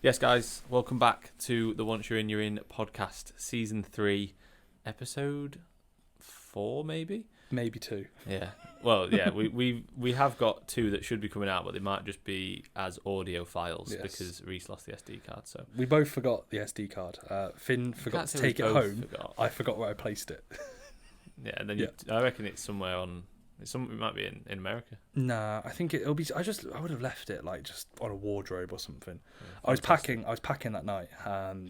Yes, guys, welcome back to the Once You're In podcast, season 3, episode 4, maybe? Maybe 2. Yeah. Well, yeah, we have got 2 that should be coming out, but they might just be as audio files because Reese lost the SD card. So we both forgot the SD card. Finn forgot to take it home. I forgot where I placed it. Yeah, and then I reckon it's somewhere on. It might be in America. Nah, I think it'll be. I would have left it like just on a wardrobe or something. Yeah, I was packing that night,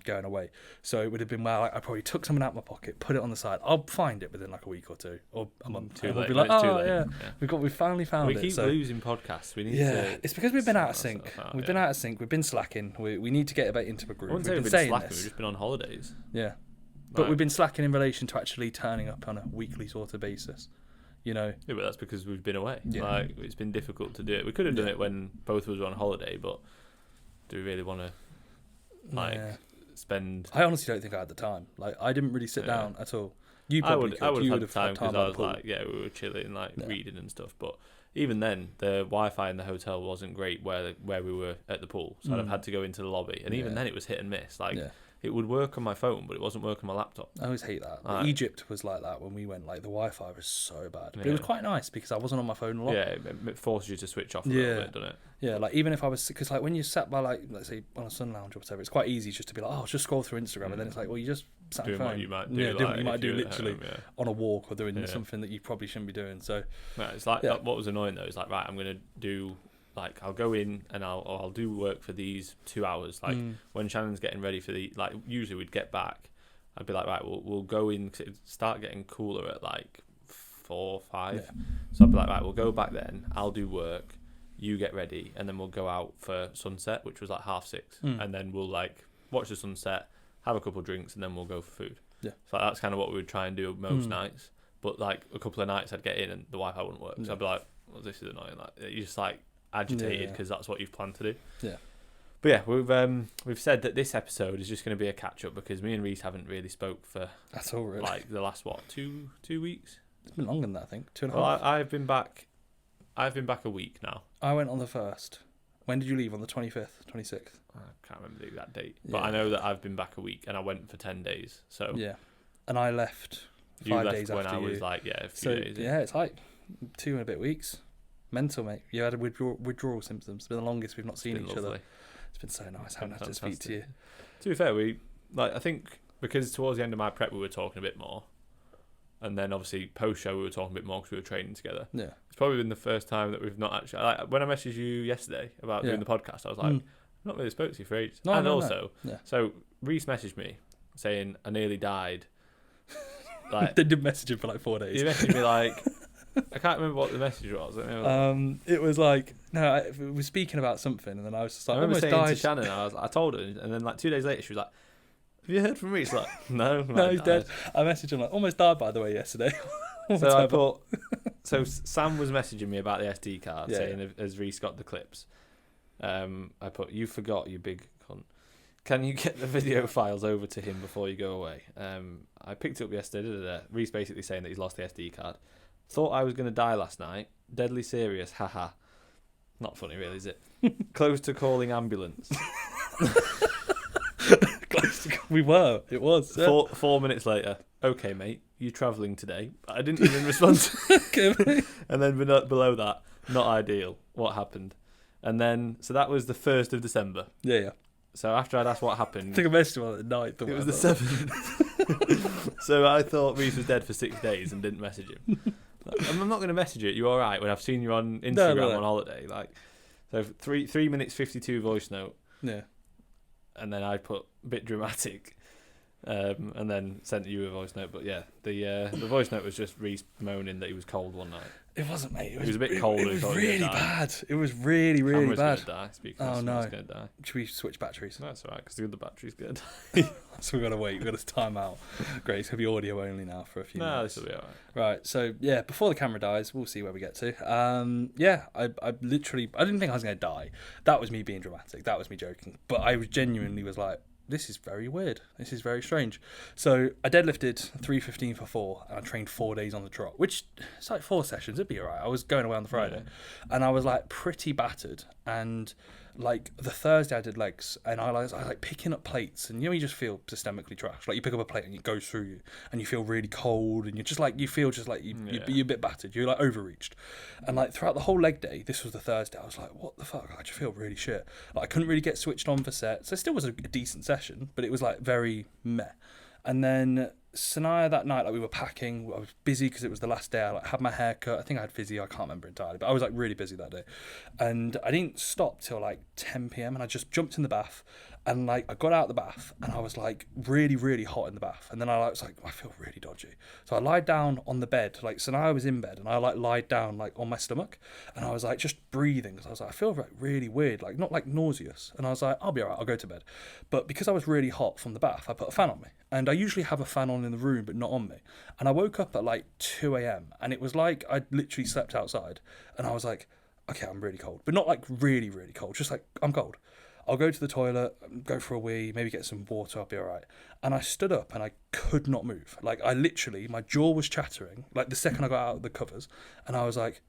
going away. So it would have been I probably took something out of my pocket, put it on the side. I'll find it within like a week or 2 or a month. Too late. We'll be like, yeah, we finally found it. We keep losing podcasts. We need to. It's because we've been out of sync. We've been out of sync. We've been slacking. We need to get back into a groove. I wouldn't say we've been slacking. We've just been on holidays. Yeah, but we've been slacking in relation to actually turning up on a weekly sort of basis. You know. Yeah, but that's because we've been away. Yeah. Like, it's been difficult to do it. We could have done it when both of us were on holiday, but do we really want to spend? I honestly don't think I had the time. Like, I didn't really sit down at all. You probably I would have had time because I was like, we were chilling, reading and stuff. But even then, the Wi-Fi in the hotel wasn't great where we were at the pool, so I'd have had to go into the lobby, and even then it was hit and miss. It would work on my phone, but it wasn't working on my laptop. I always hate that. Egypt was like that when we went. Like, the Wi-Fi was so bad. But it was quite nice because I wasn't on my phone a lot. Yeah, it forces you to switch off a little bit, doesn't it? Yeah, like even if I was... Because like when you're sat by like, let's say, on a sun lounge or whatever, it's quite easy just to be like, I'll just scroll through Instagram. And then it's like, well, you just sat on your phone. What you might do. Yeah, doing what you might do literally home, on a walk or doing something that you probably shouldn't be doing. So it's like what was annoying though is like, right, I'm going to do... Like, I'll go in and I'll do work for these 2 hours. Like, when Shannon's getting ready for usually we'd get back. I'd be like, right, we'll go in, cause it'd start getting cooler at like 4 or 5. Yeah. So I'd be like, right, we'll go back then. I'll do work. You get ready. And then we'll go out for sunset, which was like 6:30. And then we'll like watch the sunset, have a couple of drinks, and then we'll go for food. Yeah. So that's kind of what we would try and do most nights. But like a couple of nights I'd get in and the Wi-Fi wouldn't work. So I'd be like, well, this is annoying. Like, you just like, agitated because that's what you've planned to do. Yeah. But we've said that this episode is just going to be a catch up because me and Reese haven't really spoke for that's all really like the last 2 weeks. It's been longer than that, I think. 2.5. Well, I've been back a week now. I went on the 1st. When did you leave? On the 25th, 26th? I can't remember the exact date, but I know that I've been back a week and I went for 10 days. So yeah, and I left 5 days after you. When I was like a few days. Yeah, it's like 2 and a bit weeks. Mental, mate. You had withdrawal symptoms. It's been the longest we've not seen each other. It's been so nice having to speak to you. To be fair, I think because towards the end of my prep we were talking a bit more, and then obviously post show we were talking a bit more because we were training together. Yeah, it's probably been the first time that we've not actually. Like, when I messaged you yesterday about doing the podcast, I was like, I've not really spoke to you for ages. So Reese messaged me saying I nearly died. Like, they did message him for like 4 days. He messaged me like. I can't remember what the message was. It was like we were speaking about something, and then I was just like, I remember saying to Shannon, I told her, and then like 2 days later, she was like, "Have you heard from Reese?" Like, no, he's dead. I messaged him like, "Almost died, by the way, yesterday." So Sam was messaging me about the SD card, saying, "Has Reese got the clips?" I put, "You forgot, you big cunt. Can you get the video files over to him before you go away?" I picked it up yesterday. Reese basically saying that he's lost the SD card. Thought I was going to die last night. Deadly serious. Haha. Not funny, really, is it? Close to calling ambulance. We were. It was. Yeah. 4 minutes later. Okay, mate. You travelling today? I didn't even respond. And then below that, not ideal. What happened? And then, so that was the 1st of December. Yeah. So after I'd asked what happened... I think I messaged him on the 9th. It was the 7th. So I thought Reese was dead for 6 days and didn't message him. I'm not going to message you. You all right when I've seen you on Instagram on holiday? Like, so 3 minutes 52 voice note. Yeah. And then I put a bit dramatic, and then sent you a voice note. But yeah, the voice note was just Reese moaning that he was cold one night. It wasn't, mate. It was a bit cold. It was really bad. It was really, really bad. Camera's going to die. Oh no! Going to die. Should we switch batteries? No, that's all right because the other battery's good. So we've got to wait. We've got to time out. Great. It's going to be audio only now for a few minutes. No, this will be all right. Right. So yeah, before the camera dies, we'll see where we get to. I literally, I didn't think I was going to die. That was me being dramatic. That was me joking. But I genuinely was like, this is very weird. This is very strange. So I deadlifted 315 for 4, and I trained 4 days on the trot, which it's like 4 sessions. It'd be all right. I was going away on the Friday, and I was like pretty battered. And like the Thursday I did legs, and I like picking up plates, and you just feel systemically trash. Like you pick up a plate and it goes through you, and you feel really cold, and you feel just like you're a bit battered. You're like overreached, and like throughout the whole leg day, this was the Thursday. I was like, what the fuck? I just feel really shit. Like I couldn't really get switched on for sets. So it still was a decent session, but it was like very meh. And then Sanaya that night, like we were packing. I was busy because it was the last day. I like had my hair cut. I think I had physio. I can't remember entirely, but I was like really busy that day. And I didn't stop till like 10 p.m. and I just jumped in the bath. And like I got out of the bath and I was like really, really hot in the bath. And then I was like, I feel really dodgy. So I lied down on the bed. Like Sanaya was in bed and I like lied down like on my stomach. And I was like just breathing. So I was like, I feel like really weird, like not like nauseous. And I was like, I'll be all right. I'll go to bed. But because I was really hot from the bath, I put a fan on me. And I usually have a fan on in the room, but not on me. And I woke up at like 2 a.m. and it was like I literally slept outside. And I was like, okay, I'm really cold. But not like really, really cold. Just like, I'm cold. I'll go to the toilet, go for a wee, maybe get some water, I'll be all right. And I stood up and I could not move. Like I literally, my jaw was chattering, like the second I got out of the covers. And I was like,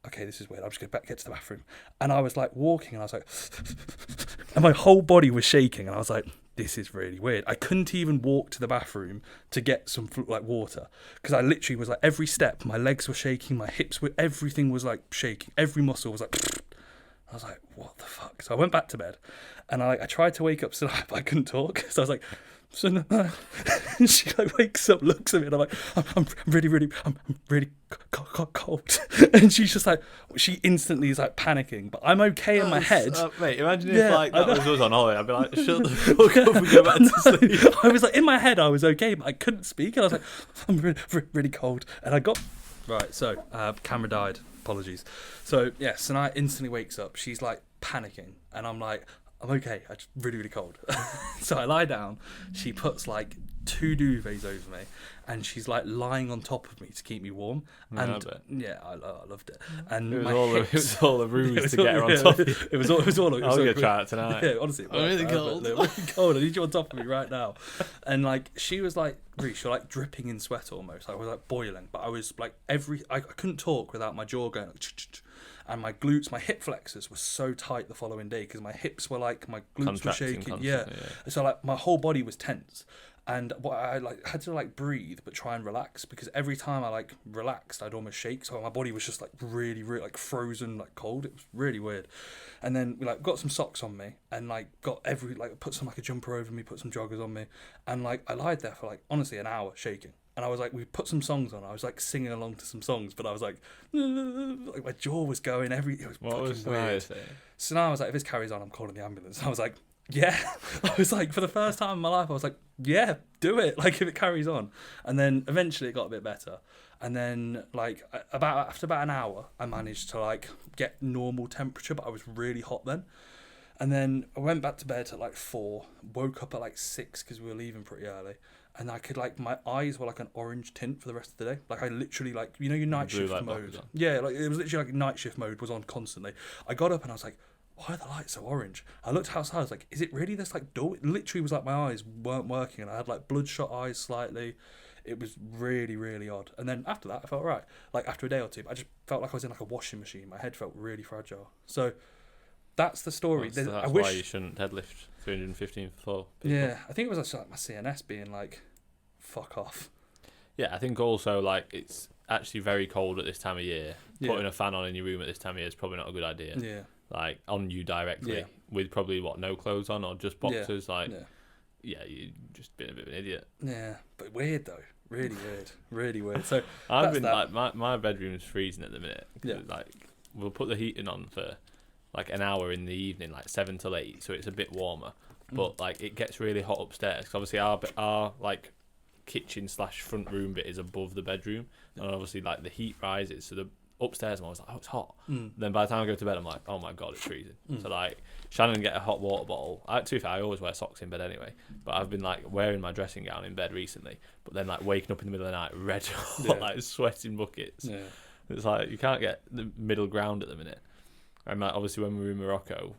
okay, this is weird. I'm just going to get to the bathroom. And I was like walking and I was like, and my whole body was shaking. And I was like, this is really weird. I couldn't even walk to the bathroom to get some like water because I literally was like every step, my legs were shaking, my hips were, everything was like shaking. Every muscle was like, I was like, what the fuck? So I went back to bed and I tried to wake up Sanaya, but I couldn't talk. So I was like, Sanaya. And she like wakes up, looks at me and I'm like, I'm really cold. And she's just like, she instantly is like panicking, but I'm okay in my head. Mate, imagine if like that was us on holiday. I'd be like, shut the fuck up and go back to sleep. I was like, in my head, I was okay, but I couldn't speak. And I was like, I'm really cold. And I got, right, so camera died. Apologies. So yeah, Sanaya instantly wakes up. She's like panicking, and I'm like, I'm okay. I'm just really cold. So I lie down. She puts like 2 duvets over me, and she's like lying on top of me to keep me warm. And yeah, I loved it. And it was all a ruse to get her on top of you. It was all. I'm gonna try it tonight. Yeah, honestly, I'm really cold. Really cold. I need you on top of me right now. And like she was like, Reece, you're like dripping in sweat almost. I was like boiling, but I was like I couldn't talk without my jaw going. And my glutes, my hip flexors were so tight the following day because my hips were like, my glutes were shaking. Yeah. So like my whole body was tense. And I like had to like breathe but try and relax because every time I like relaxed I'd almost shake, so my body was just like really like frozen, like cold. It was really weird. And then we like got some socks on me and like got put some like a jumper over me, put some joggers on me, and like I lied there for like honestly an hour shaking. And I was like, we put some songs on. I was like singing along to some songs, but I was like my jaw was going. It was fucking weird. So now I was like, if this carries on, I'm calling the ambulance. I was like, yeah. I was like, for the first time in my life, I was like, yeah, do it. Like if it carries on. And then eventually it got a bit better. And then like after about an hour, I managed to like get normal temperature, but I was really hot then. And then I went back to bed at like 4, woke up at like 6 because we were leaving pretty early. And I could like, my eyes were like an orange tint for the rest of the day. Like I literally like, you know, your night shift mode. Yeah, like it was literally like night shift mode was on constantly. I got up and I was like, why are the lights so orange? I looked outside, I was like, is it really this like dull? It literally was like my eyes weren't working and I had like bloodshot eyes slightly. It was really, really odd. And then after that, I felt right. Like after a day or two, I just felt like I was in like a washing machine. My head felt really fragile. So that's the story. That's why you shouldn't deadlift 315 for people. Yeah, I think it was like my CNS being like, fuck off. Yeah, I think also like it's actually very cold at this time of year. Putting a fan on in your room at this time of year is probably not a good idea. Yeah. Like on you directly with probably no clothes on or just boxers. Yeah, you just been a bit of an idiot. Yeah, but weird though. Really weird. Really weird. So I've been like my bedroom's freezing at the minute. Yeah. Like we'll put the heating on for like an hour in the evening, like 7 till 8, so it's a bit warmer. But like it gets really hot upstairs. 'Cause obviously our like kitchen / front room bit is above the bedroom, and obviously like the heat rises, so the upstairs I'm always like, oh, it's hot. Then by the time I go to bed I'm like, oh my god, it's freezing. So like Shannon get a hot water bottle. To be fair, I always wear socks in bed anyway, but I've been like wearing my dressing gown in bed recently, but then like waking up in the middle of the night red hot, like sweating buckets. It's like you can't get the middle ground at the minute. And like obviously when we were in Morocco,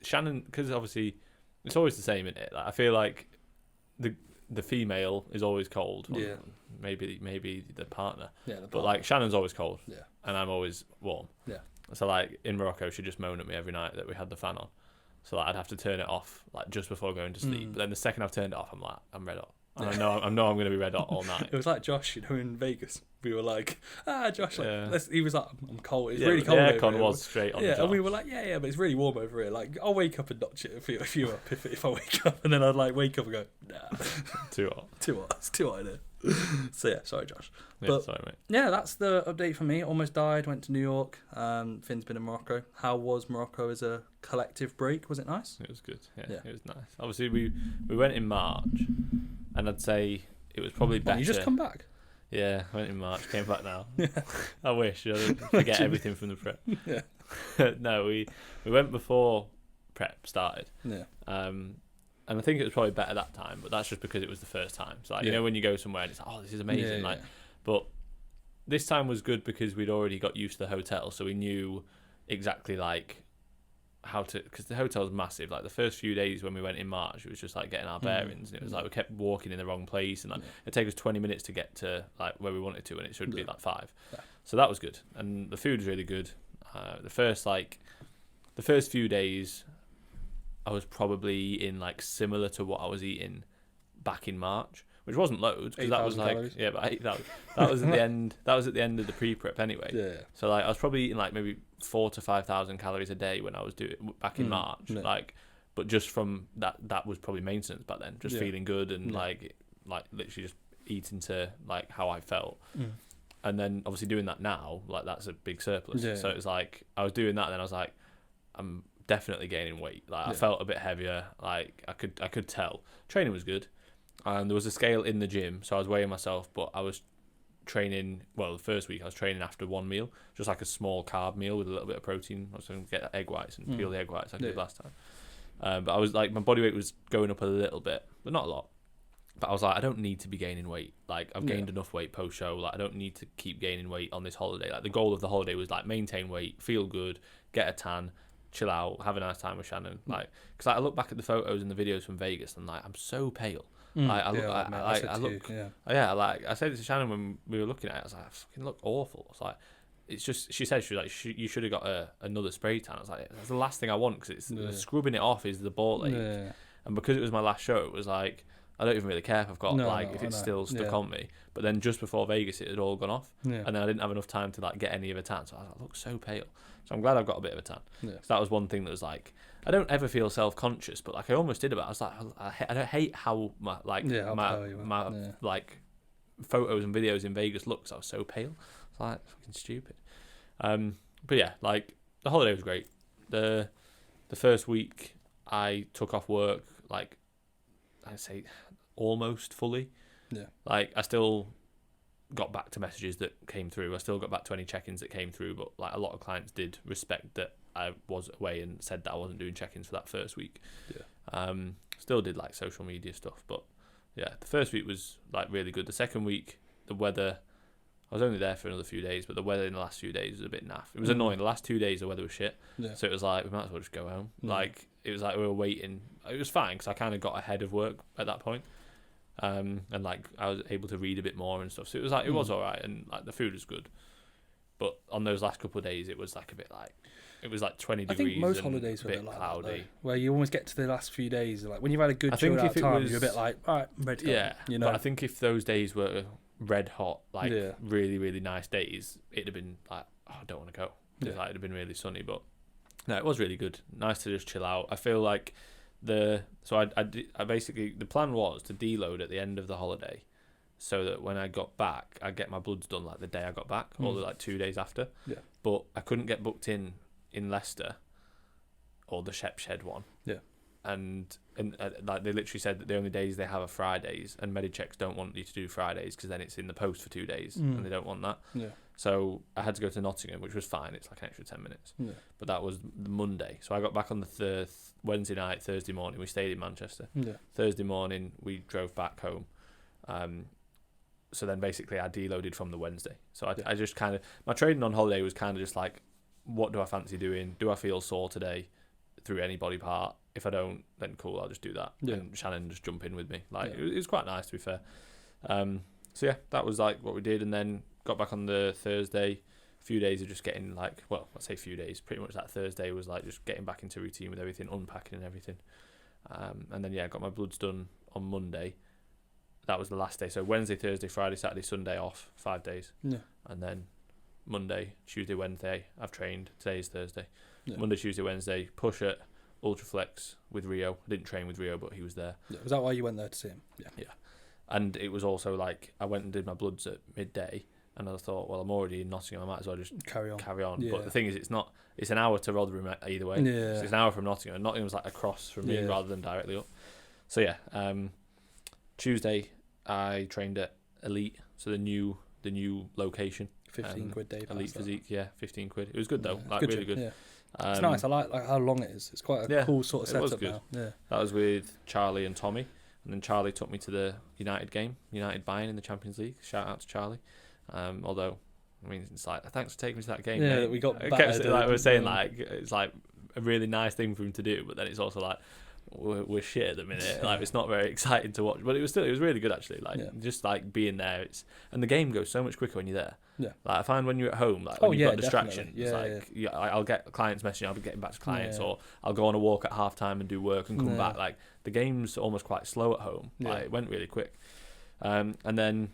Shannon, because obviously it's always the same, isn't it? Like I feel like the female is always cold. Yeah. Maybe the partner. Yeah. But like Shannon's always cold. Yeah. And I'm always warm. Yeah. So like in Morocco, she'd just moan at me every night that we had the fan on. So like, I'd have to turn it off like just before going to sleep. But then the second I've turned it off, I'm like, I'm red hot. And I know I'm going to be red hot all night. It was like Josh, in Vegas. We were like, Josh, he was like, I'm cold. It's Yeah, really cold. The aircon was straight on. Yeah, Josh. And we were like, but it's really warm over here. Like, I'll wake up and notch it if you up. If I wake up, and then I'd like wake up and go, nah, too hot. It's too hot in here. So yeah, sorry, Josh. Yeah, But sorry, mate. yeah, that's the update for me. Almost died. Went to New York. Finn's been in Morocco. How was Morocco as a collective break? Was it nice? It was good. Yeah, it was nice. Obviously, we went in March, and I'd say it was probably better. You just come back? Yeah, I went in March, came back now. I wish. I forget everything from the prep. Yeah. No, we went before prep started. Yeah. And I think it was probably better that time, but that's just because it was the first time. So like, you know when you go somewhere and it's like, oh, this is amazing. But this time was good because we'd already got used to the hotel, so we knew exactly like how to, because the hotel's massive. Like the first few days when we went in March, it was just like getting our bearings, and it was like we kept walking in the wrong place, and like it'd take us 20 minutes to get to like where we wanted to, and it should be like 5. So that was good, and the food was really good. The first few days, I was probably eating like similar to what I was eating back in March, which wasn't loads because that was like calories. But that was at the end. That was at the end of the pre-prep anyway. Yeah. So like I was probably eating like maybe 4,000 to 5,000 calories a day when I was doing back in March. Yeah. Like, but just from that was probably maintenance back then. Just feeling good and like literally just eating to like how I felt. And then obviously doing that now, like that's a big surplus. Yeah. So it was like I was doing that, and then I was like, I'm definitely gaining weight. Like I felt a bit heavier. Like I could tell. Training was good, and there was a scale in the gym, so I was weighing myself. But I was training. Well, the first week I was training after one meal, just like a small carb meal with a little bit of protein. I was going to get egg whites and peel the egg whites like I did last time. But I was like, my body weight was going up a little bit, but not a lot. But I was like, I don't need to be gaining weight. Like I've gained enough weight post show. Like I don't need to keep gaining weight on this holiday. Like the goal of the holiday was like maintain weight, feel good, get a tan, chill out, have a nice time with Shannon. Like, because I look back at the photos and the videos from Vegas, and like I'm so pale. I said to Shannon when we were looking at it, I was like, I fucking look awful. It's like, it's just, she said, you should have got another spray tan. I was like, that's the last thing I want, because it's scrubbing it off is the ball ache. And because it was my last show, it was like, I don't even really care if I've got if it's still stuck on me. But then just before Vegas, it had all gone off, and then I didn't have enough time to like get any of a tan. So I was like, I look so pale. So I'm glad I've got a bit of a tan. So that was one thing that was like, I don't ever feel self-conscious, but like I almost did about it. I was like, I don't hate how my like photos and videos in Vegas looks. I was so pale. It's like fucking stupid. But yeah, like the holiday was great. The first week I took off work like, I'd say almost fully. Like I still got back to messages that came through. I still got back to any check-ins that came through, but like a lot of clients did respect that I was away and said that I wasn't doing check-ins for that first week. Still did like social media stuff, but yeah, the first week was like really good. The second week, the weather, I was only there for another few days, but the weather in the last few days was a bit naff. It was annoying. The last 2 days the weather was shit, so it was like we might as well just go home. Like it was like we were waiting. It was fine because I kind of got ahead of work at that point. And like I was able to read a bit more and stuff, so it was like it was all right, and like the food was good. But on those last couple of days, it was like a bit like it was like 20 degrees. I think most holidays were a bit like cloudy, that, where you almost get to the last few days, like when you've had a good chilled out time, you're a bit like, all right, I'm ready to go. Yeah, you know. But I think if those days were red hot, like really really nice days, it'd have been like, oh, I don't want to go. Like, it'd have been really sunny, but no, it was really good. Nice to just chill out. I feel like I basically, the plan was to deload at the end of the holiday, so that when I got back, I'd get my bloods done like the day I got back, or like 2 days after. But I couldn't get booked in Leicester, or the Shep Shed one. And like they literally said that the only days they have are Fridays, and Medichecks don't want you to do Fridays because then it's in the post for 2 days, and they don't want that. So I had to go to Nottingham, which was fine. It's like an extra 10 minutes. But that was the Monday. So I got back on the Wednesday night, Thursday morning. We stayed in Manchester. Thursday morning, we drove back home. So then basically I deloaded from the Wednesday. So I just kind of, my training on holiday was kind of just like, what do I fancy doing? Do I feel sore today through any body part? If I don't, then cool, I'll just do that. And Shannon just jump in with me. Like it was quite nice, to be fair. So yeah, that was like what we did, and then got back on the Thursday. a few days of just getting like, well, I say a few days, pretty much that Thursday was like just getting back into routine with everything, unpacking and everything. And then I got my bloods done on Monday. That was the last day. So Wednesday, Thursday, Friday, Saturday, Sunday off, 5 days. Yeah. And then Monday, Tuesday, Wednesday, I've trained. Today is Thursday. Yeah. Monday, Tuesday, Wednesday, push it, Ultraflex with Rio. I didn't train with Rio, but he was there. Yeah. Was that why you went there to see him? Yeah. Yeah. And it was also like, I went and did my bloods at midday, and I thought, well, I'm already in Nottingham, I might as well just carry on. Yeah. But the thing is, it's an hour to Rotherham either way. Yeah. So it's an hour from Nottingham, and Nottingham's like across from me rather than directly up. So yeah, Tuesday I trained at Elite, so the new location. 15 quid day. Elite Physique, 15 quid. It was good though, like good really good. Yeah. It's nice. I like how long it is. It's quite a cool sort of setup now. Yeah. That was with Charlie and Tommy, and then Charlie took me to the United game, United Bayern in the Champions League. Shout out to Charlie. Although, I mean, it's like, thanks for taking me to that game. Yeah, mate. we got battered, like we were saying, like it's like a really nice thing for him to do, but then it's also like we're shit at the minute. Like it's not very exciting to watch, but it was really good actually. Like just like being there, and the game goes so much quicker when you're there. Yeah. Like I find when you're at home, like when you've got distractions, I'll get clients messaging, I'll be getting back to clients, or I'll go on a walk at half time and do work and come back. Like the game's almost quite slow at home. Like it went really quick. And then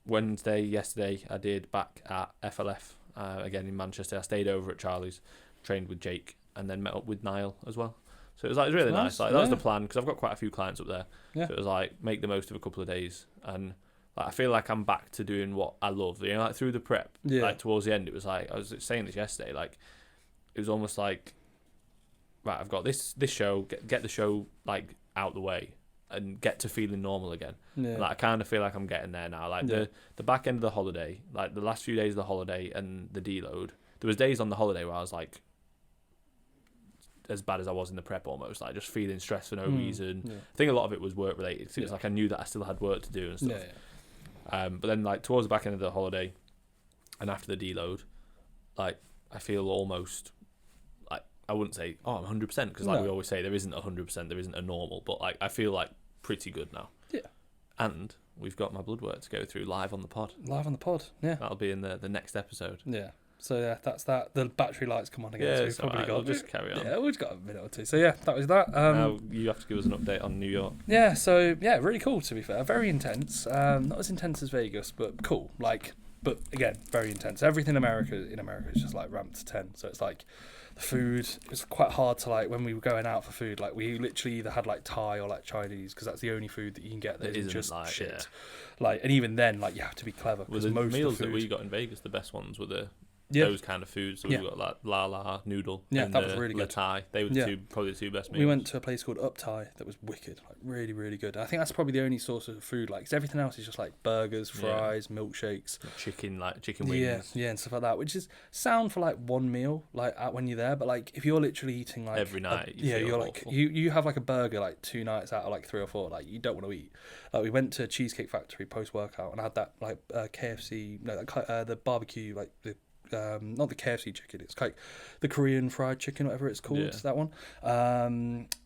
yesterday, I did back at FLF again in Manchester. I stayed over at Charlie's, trained with Jake, and then met up with Niall as well. So it was really nice. Like that was the plan, because I've got quite a few clients up there. Yeah. So it was like make the most of a couple of days, and like I feel like I'm back to doing what I love. You know, like through the prep, like towards the end, it was like I was saying this yesterday. Like it was almost like, right, I've got this show, get the show like out the way, and get to feeling normal again. Yeah. Like I kind of feel like I'm getting there now. Like the back end of the holiday, like the last few days of the holiday and the deload. There was days on the holiday where I was like as bad as I was in the prep, almost like just feeling stressed for no reason. Yeah. I think a lot of it was work related. It was like I knew that I still had work to do and stuff. But then like towards the back end of the holiday and after the deload, like I feel almost like I wouldn't say I'm 100%, because like we always say there isn't 100%, there isn't a normal, but like I feel like pretty good now. Yeah. And we've got my blood work to go through live on the pod. Yeah. That'll be in the next episode. Yeah. So yeah, that's that. The battery lights come on again. So we'll just carry on. Yeah, we've just got a minute or two. So yeah, that was that. Now you have to give us an update on New York. Yeah. So yeah, really cool. To be fair, very intense. Not as intense as Vegas, but cool. Like, but again, very intense. Everything in America is just like ramped to 10. So it's like the food. It was quite hard to like when we were going out for food. Like we literally either had like Thai or like Chinese, because that's the only food that you can get that isn't just like, shit. Yeah. Like, and even then, like you have to be clever. Well, the most meals of the food, that we got in Vegas, the best ones were those kind of foods. So we've got like La noodle. Yeah, and that was really good. Thai. They were probably the two best meals. We went to a place called Up Thai that was wicked, like really, really good. I think that's probably the only source of food. Like, 'cause everything else is just like burgers, fries, milkshakes, chicken wings. Yeah, and stuff like that. Which is sound for like one meal, like when you're there. But like if you're literally eating like every night, you're like you have like a burger like 2 nights out of like 3 or 4. Like you don't want to eat. Like we went to Cheesecake Factory post workout and I had that like KFC, the barbecue, like the. Not the KFC chicken, it's like the Korean fried chicken, whatever it's called, that one.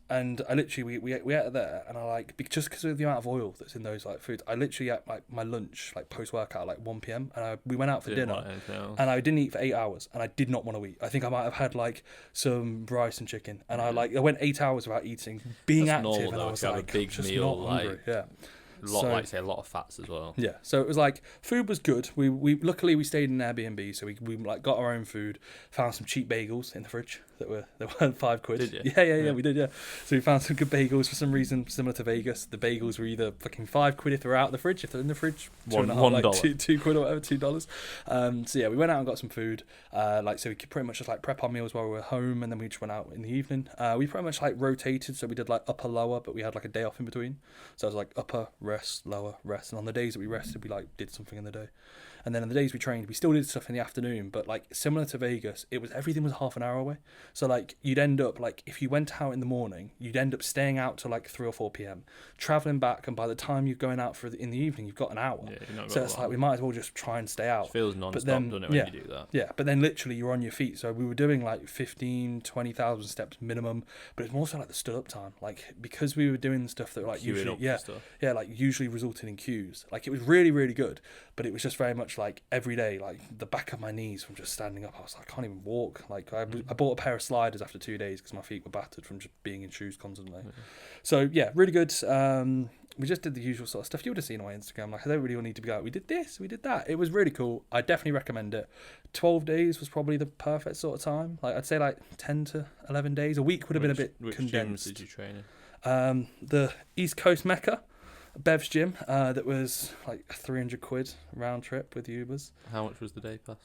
And I literally we ate it there, and I like just because of the amount of oil that's in those like foods, I literally ate like my lunch like post workout like 1 p.m. and we went out for dinner, and I didn't eat for 8 hours, and I did not want to eat. I think I might have had like some rice and chicken, and I went 8 hours without eating, being that's active, normal, and though, I was like like a big just meal, not hungry. Yeah. A lot of fats as well. Yeah, so it was like food was good. We luckily we stayed in an Airbnb, so we like got our own food. Found some cheap bagels in the fridge that were £5. Did you? Yeah, we did. Yeah, so we found some good bagels for some reason, similar to Vegas. The bagels were either fucking £5 if they're out of the fridge. If they're in the fridge, $1, like £2 or whatever, $2. So yeah, we went out and got some food. Like so we could pretty much just like prep our meals while we were home, and then we just went out in the evening. We pretty much like rotated, so we did like upper lower, but we had like a day off in between. So it was like upper rest, lower rest, and on the days that we rested, we like did something in the day. And then on the days we trained, we still did stuff in the afternoon, but like similar to Vegas, everything was half an hour away. So like you'd end up like if you went out in the morning, you'd end up staying out till like 3 or 4 p.m, traveling back, and by the time you're going out in the evening, you've got an hour. Yeah, so it's like we might as well just try and stay out. It feels non-stop, doesn't it, when you do that? Yeah, but then literally you're on your feet. So we were doing like 15, 20,000 steps minimum, but it's more so like the stood up time, like because we were doing stuff that were like usually like usually resulted in queues. Like it was really, really good, but it was just very much much like every day, like the back of my knees from just standing up. I was like, I can't even walk. Like I bought a pair of sliders after 2 days because my feet were battered from just being in shoes constantly. So yeah, really good. We just did the usual sort of stuff you would have seen on my Instagram. Like, I don't really need to be like, we did this, we did that. It was really cool. I definitely recommend it. 12 days was probably the perfect sort of time. Like, I'd say like 10 to 11 days. A week would have been a bit condensed. Which gyms did you train in? The East Coast Mecca, Bev's gym. That was like £300 round trip with Ubers. How much was the day pass?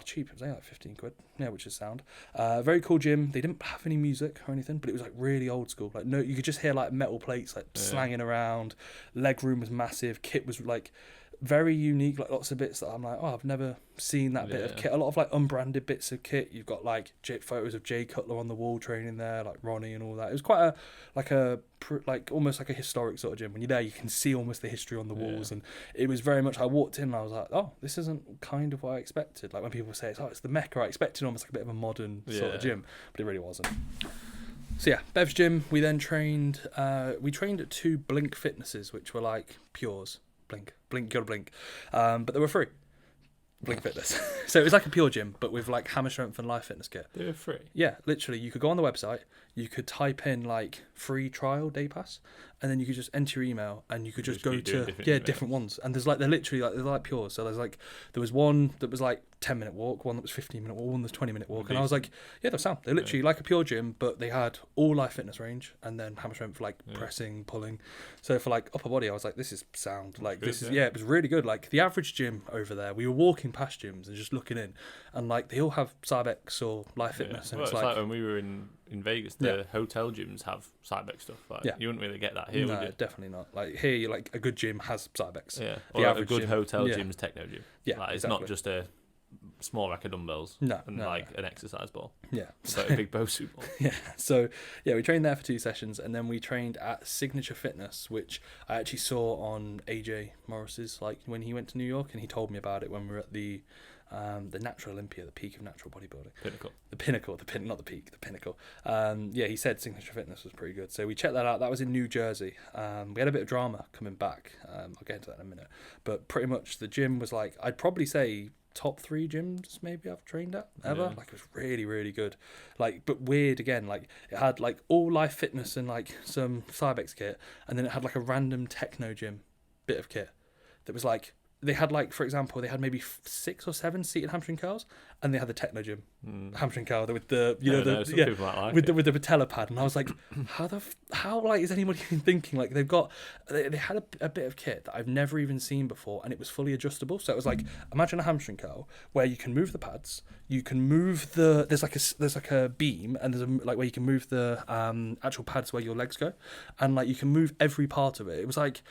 Cheap. It was only like 15 quid. Yeah, which is sound. Very cool gym. They didn't have any music or anything, but it was like really old school. Like, no, you could just hear like metal plates like slanging around. Leg room was massive. Kit was like very unique. Like lots of bits that I'm like, oh, I've never seen that bit of kit. A lot of like unbranded bits of kit. You've got like photos of Jay Cutler on the wall training there, like Ronnie and all that. It was quite almost like a historic sort of gym. When you're there, you can see almost the history on the walls, and it was very much. I walked in and I was like, oh, this isn't kind of what I expected. Like when people say it's the Mecca, I expected almost like a bit of a modern sort of gym, but it really wasn't. So yeah, Bev's gym. We then trained. We trained at 2 Blink Fitnesses, which were like Pures. Blink, gotta blink. But they were free. Blink Fitness. So it was like a pure gym, but with like hammer strength and life fitness kit. They were free? Yeah, literally. You could go on the website, you could type in like free trial day pass, and then you could just enter your email and you could just go to different ones. And there's like, they're literally like, they're like pure. So there was one that was like 10-minute walk, one that was 15-minute walk, one that was 20-minute walk. And I was like, yeah, that's sound. They're literally like a pure gym, but they had all life fitness range and then hammer strength, like pressing, pulling. So for like upper body, I was like, this is sound. Like this is, it was really good. Like the average gym over there, we were walking past gyms and just looking in, and like they all have Cybex or life fitness. And well, it's like when we were in Vegas, the hotel gyms have Cybex stuff. Like, you wouldn't really get that here, would you? Definitely not. Like here, you're like a good gym has Cybex. Yeah, or a good hotel gym's techno gym. Yeah, like, it's not just a small rack of dumbbells and an exercise ball. Yeah, so a big Bosu ball. So we trained there for 2 sessions, and then we trained at Signature Fitness, which I actually saw on AJ Morris's, like when he went to New York, and he told me about it when we were at the Natural Olympia, the peak of natural bodybuilding. Not the peak, the pinnacle. He said Signature Fitness was pretty good, so we checked that out. That was in New Jersey. We had a bit of drama coming back. I'll get into that in a minute, but pretty much the gym was like, I'd probably say top 3 gyms maybe I've trained at ever. Like it was really, really good. Like, but weird again. Like it had like all life fitness and like some Cybex kit, and then it had like a random techno gym bit of kit that was like, they had like, for example, they had maybe 6 or 7 seated hamstring curls, and they had the techno gym hamstring curl with the with the patella pad, and I was like, how like is anybody even thinking? Like they had a bit of kit that I've never even seen before, and it was fully adjustable. So it was like, imagine a hamstring curl where you can move the pads, you can move there's like a beam, and there's like where you can move the actual pads where your legs go, and like you can move every part of it. It was like,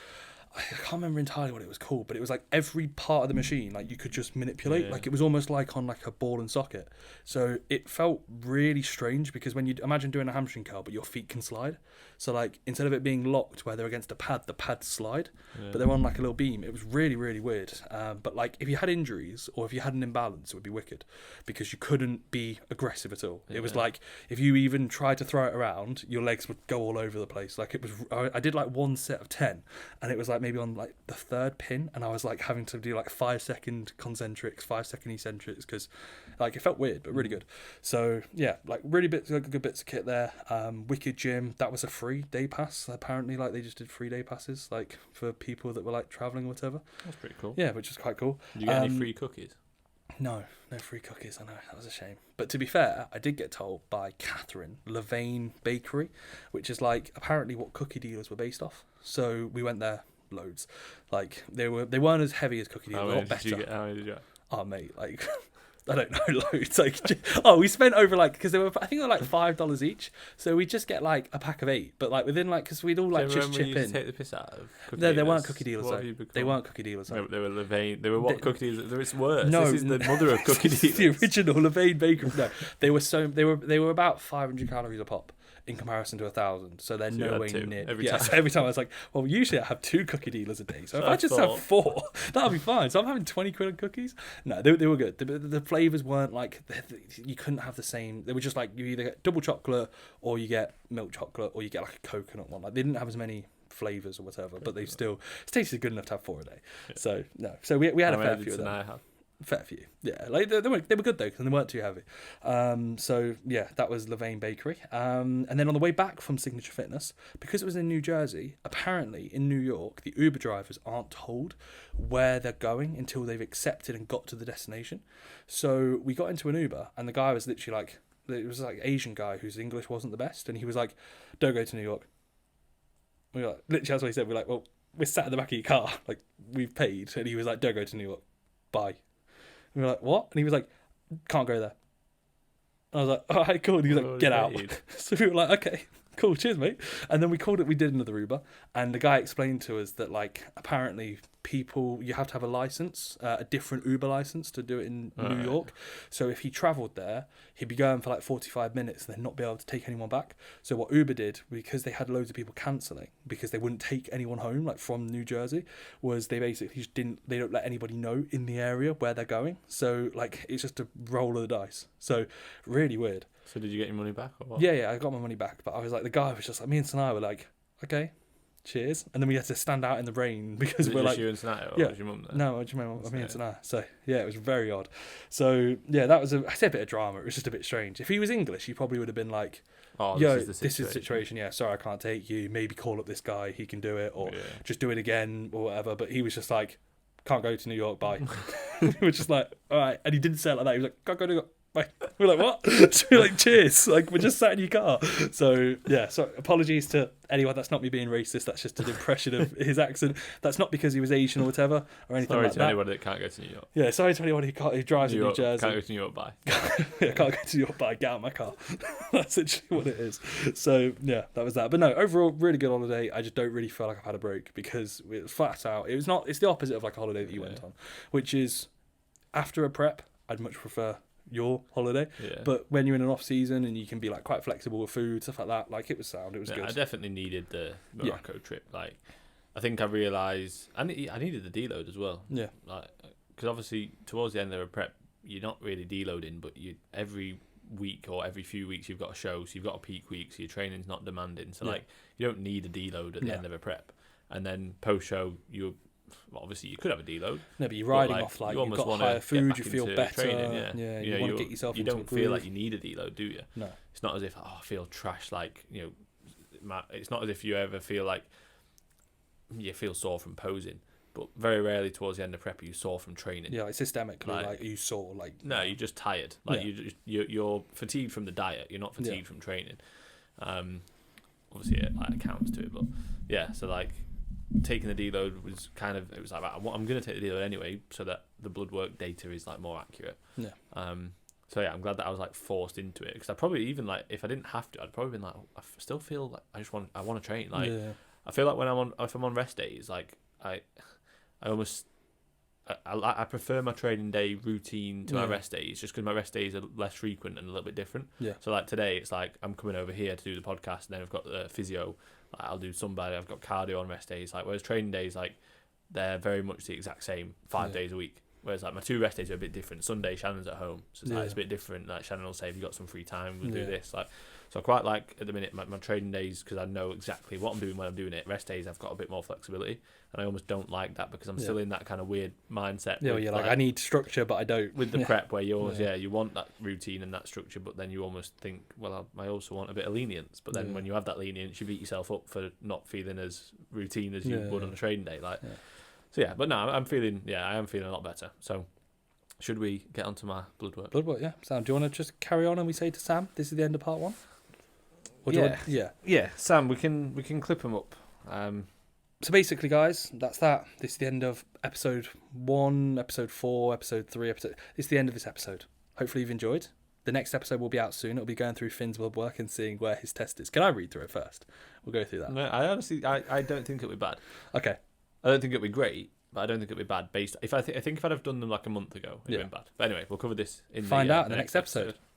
I can't remember entirely what it was called, but it was like every part of the machine, like you could just manipulate. Like it was almost like on like a ball and socket. So it felt really strange, because when you imagine doing a hamstring curl, but your feet can slide. So like instead of it being locked where they're against a pad, the pads slide, but they're on like a little beam. It was really, really weird. But like if you had injuries or if you had an imbalance, it would be wicked, because you couldn't be aggressive at all. It was like if you even tried to throw it around, your legs would go all over the place. Like it was, I did like 1 set of 10, and it was like maybe on like the 3rd pin, and I was like having to do like 5-second concentrics, 5-second eccentrics, because like it felt weird, but really good. So yeah, like really good bits of kit there. Wicked gym. That was a free day pass. Apparently, like they just did 3 day passes, like for people that were like traveling or whatever. That's pretty cool. Yeah, which is quite cool. Did you get any free cookies? No free cookies. I know, that was a shame. But to be fair, I did get told by Catherine, Levain Bakery, which is like apparently what cookie dealers were based off. So we went there loads. Like they weren't as heavy as cookie dealers. A lot better. How many did you get? Oh mate, like I don't know, loads. Like we spent over like, because I think they were like $5 each. So we just get like a pack of 8, but like within like, because we'd all like just chip in. Take the piss out of cookie No, dealers? they weren't cookie dealers. They weren't cookie dealers. No, they were Levain. They were what cookie dealers? It's worse. No, this is the mother of cookie dealers. The original Levain Bakery. No, they were about 500 calories a pop. in comparison to 1,000. So they're So you had nowhere two near. every Yeah, time. so every time I was like, well, usually I have 2 cookie dealers a day. So if I that's just have 4, that'll be fine. So I'm having 20 quid on cookies. No, they were good. The flavors weren't like, you couldn't have the same. They were just like, you either get double chocolate or you get milk chocolate or you get like a coconut one. Like they didn't have as many flavors or whatever, but they still tasted good enough to have 4 a day. Yeah. So no, so we had a fair few of them. I have. Fair few, yeah. Like they were good though, and they weren't too heavy. So yeah, that was Levain Bakery. And then on the way back from Signature Fitness, because it was in New Jersey, apparently in New York, the Uber drivers aren't told where they're going until they've accepted and got to the destination. So we got into an Uber, and the guy was literally like, it was like Asian guy whose English wasn't the best, and he was like, "Don't go to New York." We were like, literally that's what he said. We're like, "Well, we're sat in the back of your car, like we've paid," and he was like, "Don't go to New York, bye." We were like, "What?" And he was like, "Can't go there." And I was like, "All right, cool." And he was like, "Get out." So we were like, "Okay, cool, cheers, mate." And then we did another Uber, and the guy explained to us that like apparently you have to have a license, a different Uber license to do it in New York. So if he travelled there, he'd be going for like 45 minutes and then not be able to take anyone back. So what Uber did, because they had loads of people cancelling because they wouldn't take anyone home like from New Jersey, was they basically just they don't let anybody know in the area where they're going. So like it's just a roll of the dice. So really weird. So did you get your money back or what? Yeah, I got my money back, but I was like, the guy was just like, me and Sanai were like, okay, cheers. And then we had to stand out in the rain because Was we're it just like, you and Sanai, or yeah, was your mum there? no, I just remember me and Sanai. So yeah, it was very odd. So yeah, that was I say a bit of drama. It was just a bit strange. If he was English, he probably would have been like, Oh, yo, this is the situation. Yeah, sorry, I can't take you. Maybe call up this guy. He can do it, or Yeah. just do it again, or whatever. But he was just like, can't go to New York. Bye. We were just like, all right. And he didn't say it like that. He was like, can't go to New York. Bye. We're like, what? So we're like, cheers. Like, we're just sat in your car. So yeah, so apologies to anyone. That's not me being racist. That's just an impression of his accent. That's not because he was Asian or whatever or anything Sorry like to that. anybody that can't go to New York. Yeah, sorry to anyone who drives in New Jersey. Can't go to New York, bye. Yeah, can't go to New York, but get out of my car. That's literally what it is. So yeah, that was that. But no, overall, really good holiday. I just don't really feel like I've had a break because it was flat out. It was not. It's the opposite of like a holiday that you went on, which is after a prep. I'd much prefer your holiday. Yeah. But when you're in an off season and you can be like quite flexible with food, stuff like that, like it was sound. It was good. I definitely needed the Morocco trip. Like, I think I realised I needed the deload as well. Yeah. Like, because obviously towards the end of a prep, you're not really deloading, but every week or every few weeks you've got a show, so you've got a peak week, so your training's not demanding. So like you don't need a deload at the end of a prep. And then post show obviously you could have a deload. No, but you're riding like, off like you you've almost got higher food, you feel better. Training, you want to get yourself into a don't groove. feel like you need a deload, do you? No. It's not as if I feel trash. Like it's not as if you ever feel like you feel sore from posing. But very rarely towards the end of prep are you sore from training. Yeah, like systemically, like you sore. Like no, you're just tired. Like you're fatigued from the diet. You're not fatigued from training. Obviously it like accounts to it, but yeah. So like taking the deload was kind of, it was like, right, I'm going to take the deload anyway, so that the blood work data is like more accurate. Yeah. So yeah, I'm glad that I was like forced into it, because I probably even like if I didn't have to, I'd probably been like, I still feel like I want to train. Like I feel like if I'm on rest days, like I almost I prefer my training day routine to my rest days, just because my rest days are less frequent and a little bit different. Yeah. So like today, it's like I'm coming over here to do the podcast, and then I've got the physio. Like I'll do somebody. I've got cardio on rest days. Like whereas training days, like they're very much the exact same 5 days a week. Whereas like my 2 rest days are a bit different. Sunday, Shannon's at home, so it's, like, it's a bit different. Like Shannon will say, "If you got some free time, we'll do this." Like, so I quite like at the minute my training days, because I know exactly what I'm doing when I'm doing it. Rest days, I've got a bit more flexibility, and I almost don't like that because I'm still in that kind of weird mindset. Yeah, you're like I need structure, but I don't. With the prep, where you always you want that routine and that structure, but then you almost think, well, I also want a bit of lenience. But then when you have that lenience, you beat yourself up for not feeling as routine as you would on a training day. Like, so yeah. But no, I am feeling a lot better. So. Should we get onto my blood work? Blood work, yeah. Sam, do you want to just carry on and we say to Sam, this is the end of part 1? Or yeah. Sam, we can clip them up. So basically, guys, that's that. This is the end of episode 1, episode 4, episode 3. This is the end of this episode. Hopefully you've enjoyed. The next episode will be out soon. It'll be going through Finn's blood work and seeing where his test is. Can I read through it first? We'll go through that. No, I honestly, I don't think it'll be bad. Okay. I don't think it'll be great, but I don't think it'll be bad. I think if I'd have done them like a month ago, it'd been bad. But anyway, we'll cover this in the next episode.